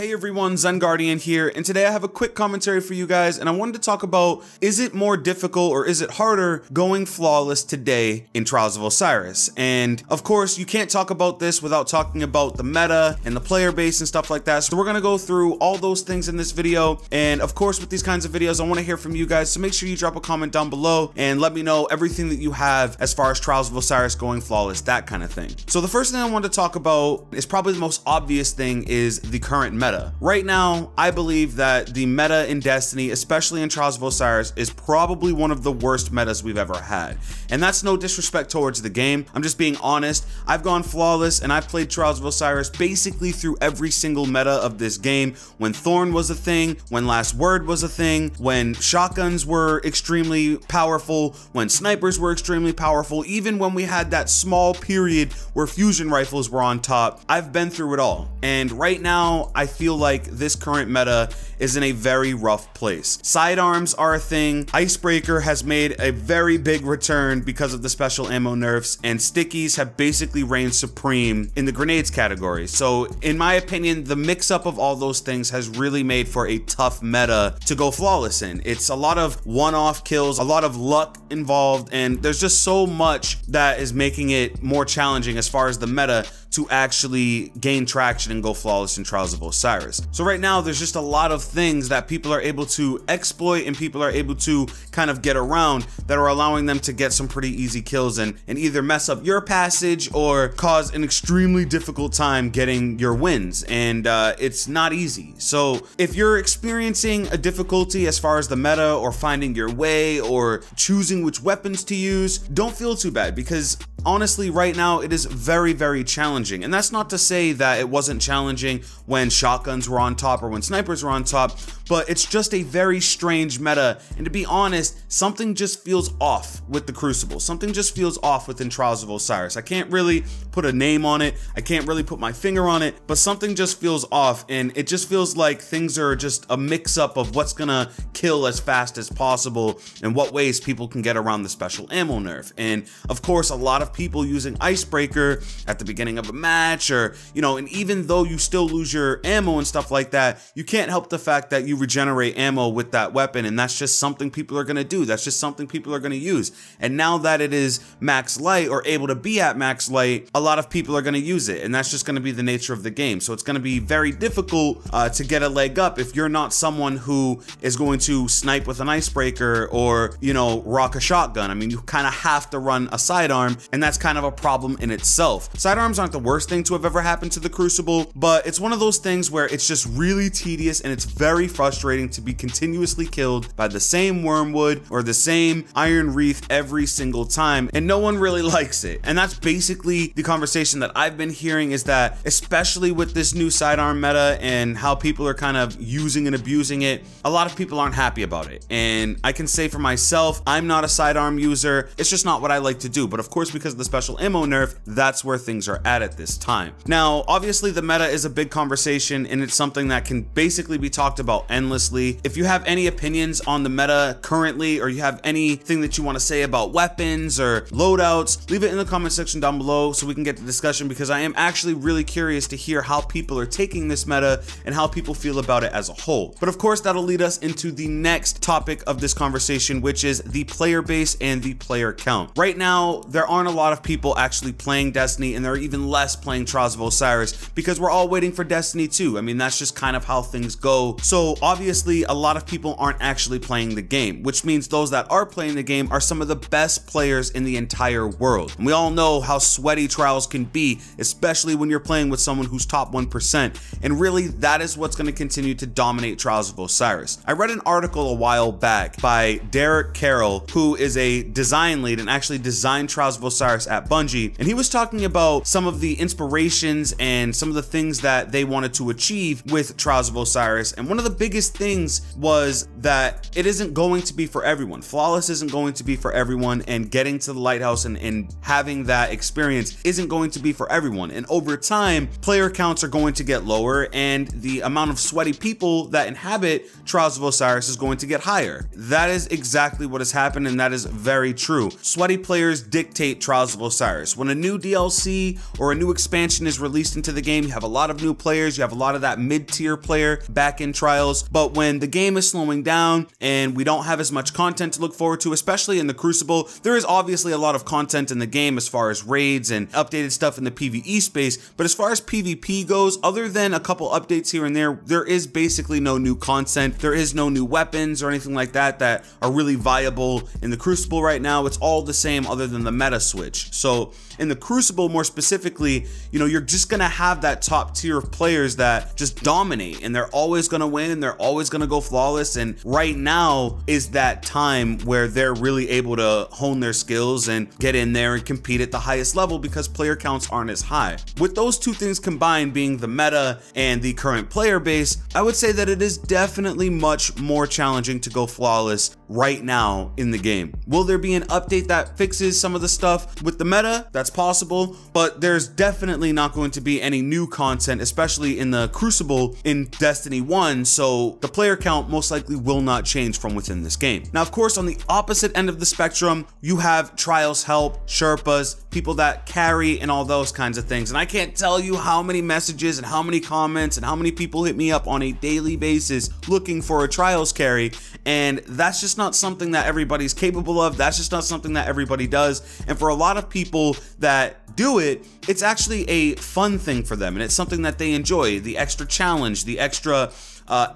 Hey everyone, Zen Guardian here, and today I have a quick commentary for you guys, and I wanted to talk about, is it more difficult or is it harder going flawless today in Trials of Osiris? And of course, you can't talk about this without talking about the meta and the player base and stuff like that, so we're gonna go through all those things in this video. And of course, with these kinds of videos, I wanna hear from you guys, so make sure you drop a comment down below and let me know everything that you have as far as Trials of Osiris going flawless, that kind of thing. So the first thing I want to talk about is probably the most obvious thing, is the current meta. Right now, I believe that the meta in Destiny, especially in Trials of Osiris, is probably one of the worst metas we've ever had. And that's no disrespect towards the game, I'm just being honest. I've gone flawless and I've played Trials of Osiris basically through every single meta of this game. When Thorn was a thing, when Last Word was a thing, when shotguns were extremely powerful, when snipers were extremely powerful, even when we had that small period where fusion rifles were on top. I've been through it all. And right now, I feel like this current meta is in a very rough place. Sidearms are a thing. Icebreaker has made a very big return because of the special ammo nerfs, and stickies have basically reigned supreme in the grenades category. So in my opinion, the mix up of all those things has really made for a tough meta to go flawless in. It's a lot of one-off kills, a lot of luck involved, and there's just so much that is making it more challenging as far as the meta to actually gain traction and go flawless in Trials of Osiris. So right now, there's just a lot of things that people are able to exploit and people are able to kind of get around that are allowing them to get some pretty easy kills and either mess up your passage or cause an extremely difficult time getting your wins. And it's not easy. So if you're experiencing a difficulty as far as the meta or finding your way or choosing which weapons to use, don't feel too bad, because honestly, right now it is very, very challenging. And that's not to say that it wasn't challenging when shotguns were on top or when snipers were on top, but it's just a very strange meta. And to be honest, something just feels off with the Crucible. Something just feels off within Trials of Osiris. I can't really put a name on it. I can't really put my finger on it, but something just feels off, and it just feels like things are just a mix up of what's gonna kill as fast as possible and what ways people can get around the special ammo nerf. And of course, a lot of people using Icebreaker at the beginning of a match, or and even though you still lose your ammo and stuff like that, you can't help the fact that you regenerate ammo with that weapon, and that's just something people are going to do. That's just something people are going to use. And now that it is max light, or able to be at max light, a lot of people are going to use it, and that's just going to be the nature of the game. So it's going to be very difficult to get a leg up if you're not someone who is going to snipe with an Icebreaker or rock a shotgun. I mean, you kind of have to run a sidearm, and that's kind of a problem in itself. Sidearms aren't the worst thing to have ever happened to the Crucible, but it's one of those things where it's just really tedious and it's very frustrating to be continuously killed by the same wormwood or the same iron wreath every single time, and no one really likes it. And that's basically the conversation that I've been hearing, is that especially with this new sidearm meta and how people are kind of using and abusing it, a lot of people aren't happy about it. And I can say for myself, I'm not a sidearm user. It's just not what I like to do. But of course, because of the special ammo nerf, that's where things are at this time. Now, obviously the meta is a big conversation, and it's something that can basically be talked about endlessly. If you have any opinions on the meta currently, or you have anything that you want to say about weapons or loadouts, leave it in the comment section down below so we can get the discussion, because I am actually really curious to hear how people are taking this meta and how people feel about it as a whole. But of course, that'll lead us into the next topic of this conversation, which is the player base and the player count. Right now, there aren't a lot of people actually playing Destiny, and there are even less playing Trials of Osiris because we're all waiting for Destiny 2. I mean, that's just kind of how things go. So obviously, a lot of people aren't actually playing the game, which means those that are playing the game are some of the best players in the entire world. And we all know how sweaty Trials can be, especially when you're playing with someone who's top 1%. And really, that is what's going to continue to dominate Trials of Osiris. I read an article a while back by Derek Carroll, who is a design lead and actually designed Trials of Osiris at Bungie, and he was talking about some of the inspirations and some of the things that they wanted to achieve with Trials of Osiris. And one of the biggest things was that it isn't going to be for everyone. Flawless isn't going to be for everyone, and getting to the Lighthouse and having that experience isn't going to be for everyone. And over time, player counts are going to get lower, and the amount of sweaty people that inhabit Trials of Osiris is going to get higher. That is exactly what has happened, and that is very true. Sweaty players dictate Trials of Osiris. When a new DLC or a new expansion is released into the game, you have a lot of new players, you have a lot of that mid-tier player back in Trials. But when the game is slowing down and we don't have as much content to look forward to, especially in the Crucible, there is obviously a lot of content in the game as far as raids and updated stuff in the PvE space, but as far as PvP goes, other than a couple updates here and there is basically no new content. There is no new weapons or anything like that that are really viable in the Crucible right now. It's all the same other than the meta switch. So in the Crucible more specifically, you know, you're just gonna have that top tier of players that just dominate, and they're always gonna win and they're always gonna go flawless. And right now is that time where they're really able to hone their skills and get in there and compete at the highest level because player counts aren't as high. With those two things combined, being the meta and the current player base, I would say that it is definitely much more challenging to go flawless right now in the game. Will there be an update that fixes some of the stuff with the meta? That's possible, but there's definitely not going to be any new content, especially in the Crucible in Destiny 1, so the player count most likely will not change from within this game. Now, of course, on the opposite end of the spectrum, you have Trials help, Sherpas, people that carry, and all those kinds of things. And I can't tell you how many messages and how many comments and how many people hit me up on a daily basis looking for a Trials carry, and that's just not something that everybody's capable of. That's just not something that everybody does. And for a lot of people that do it, it's actually a fun thing for them, and it's something that they enjoy, the extra challenge, the extra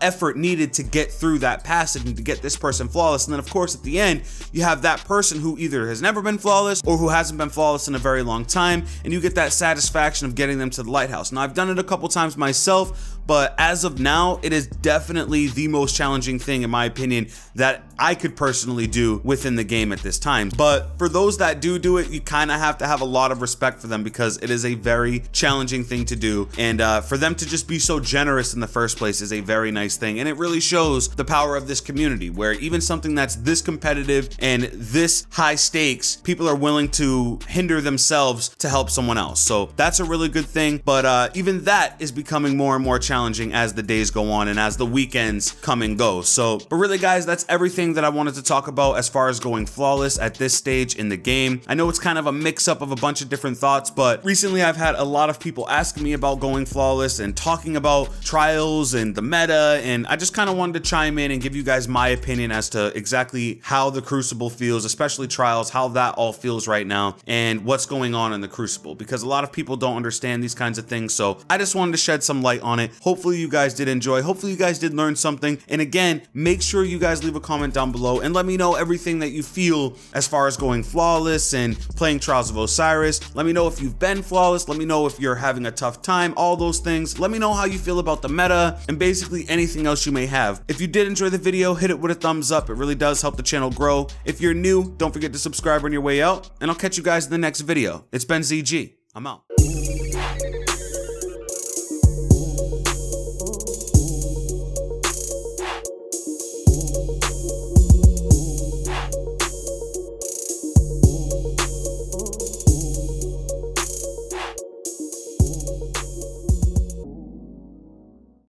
effort needed to get through that passage and to get this person flawless. And then of course at the end you have that person who either has never been flawless or who hasn't been flawless in a very long time, and you get that satisfaction of getting them to the Lighthouse. Now, I've done it a couple times myself, but as of now, it is definitely the most challenging thing, in my opinion, that I could personally do within the game at this time. But for those that do it, you kind of have to have a lot of respect for them, because it is a very challenging thing to do, and for them to just be so generous in the first place is a very nice thing. And it really shows the power of this community, where even something that's this competitive and this high stakes, people are willing to hinder themselves to help someone else. So that's a really good thing, but even that is becoming more and more challenging as the days go on and as the weekends come and go. So, but really guys, that's everything that I wanted to talk about as far as going flawless at this stage in the game. I know it's kind of a mix-up of a bunch of different thoughts, but recently I've had a lot of people asking me about going flawless and talking about Trials and the meta, and I just kind of wanted to chime in and give you guys my opinion as to exactly how the Crucible feels, especially Trials, how that all feels right now, and what's going on in the Crucible, because a lot of people don't understand these kinds of things. So I just wanted to shed some light on it. Hopefully you guys did enjoy. Hopefully you guys did learn something. And again, make sure you guys leave a comment down below and let me know everything that you feel as far as going flawless and playing Trials of Osiris. Let me know if you've been flawless. Let me know if you're having a tough time, all those things. Let me know how you feel about the meta and basically anything else you may have. If you did enjoy the video, hit it with a thumbs up. It really does help the channel grow. If you're new, don't forget to subscribe on your way out, and I'll catch you guys in the next video. It's been ZG. I'm out.